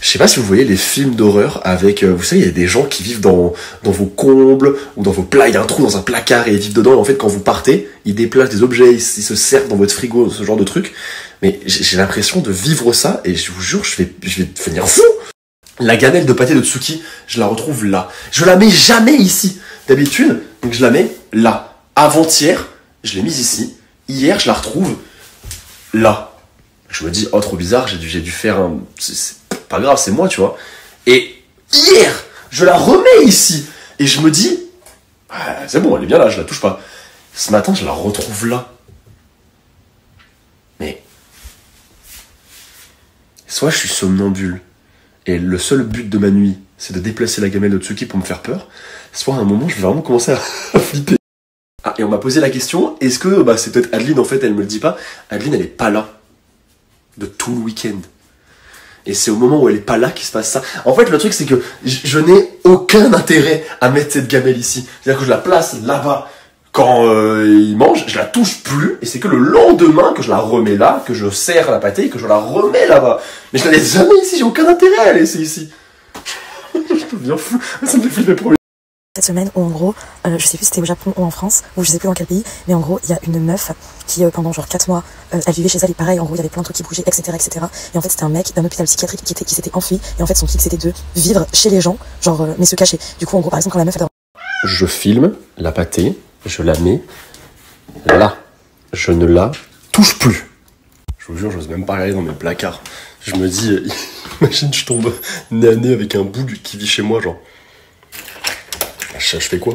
Je sais pas si vous voyez les films d'horreur avec, vous savez, il y a des gens qui vivent dans vos combles ou dans vos plats, il y a un trou dans un placard et ils vivent dedans et en fait quand vous partez, ils déplacent des objets, ils se servent dans votre frigo, ce genre de truc. Mais j'ai l'impression de vivre ça et je vous jure, je vais devenir fou. La gamelle de pâté de Tsuki, je la retrouve là. Je la mets jamais ici. D'habitude, donc je la mets là. Avant-hier, je l'ai mise ici. Hier, je la retrouve là. Je me dis, oh trop bizarre, j'ai dû faire un... C'est pas grave, c'est moi, tu vois. Et hier, je la remets ici. Et je me dis, ah, c'est bon, elle est bien là, je la touche pas. Ce matin, je la retrouve là. Mais... soit je suis somnambule, et le seul but de ma nuit, c'est de déplacer la gamelle de Tsuki pour me faire peur, soit à un moment, je vais vraiment commencer à flipper. Ah, et on m'a posé la question, est-ce que, c'est peut-être Adeline, en fait, elle me le dit pas, Adeline, elle est pas là. De tout le week-end. Et c'est au moment où elle est pas là qu'il se passe ça. En fait, le truc, c'est que je n'ai aucun intérêt à mettre cette gamelle ici. C'est-à-dire que je la place là-bas. Quand il mange, je la touche plus. Et c'est que le lendemain que je la remets là, que je serre la pâtée et que je la remets là-bas. Mais je la laisse jamais ici, j'ai aucun intérêt à la laisser ici. Je deviens fou. Ça me fait flipper pour lui. Cette semaine où en gros, je sais plus si c'était au Japon ou en France, ou je sais plus dans quel pays, mais en gros, il y a une meuf qui pendant genre 4 mois, elle vivait chez elle et pareil, en gros, il y avait plein de trucs qui bougeaient, etc., etc. Et en fait, c'était un mec d'un hôpital psychiatrique qui s'était enfui, et en fait, son kick c'était de vivre chez les gens, genre, mais se cacher. Du coup, en gros, par exemple, quand la meuf elle dort... Je filme la pâtée, je la mets là. Je ne la touche plus. Je vous jure, j'ose même pas regarder dans mes placards. Je me dis, imagine, je tombe nez à nez avec un bout qui vit chez moi, genre. Je fais quoi?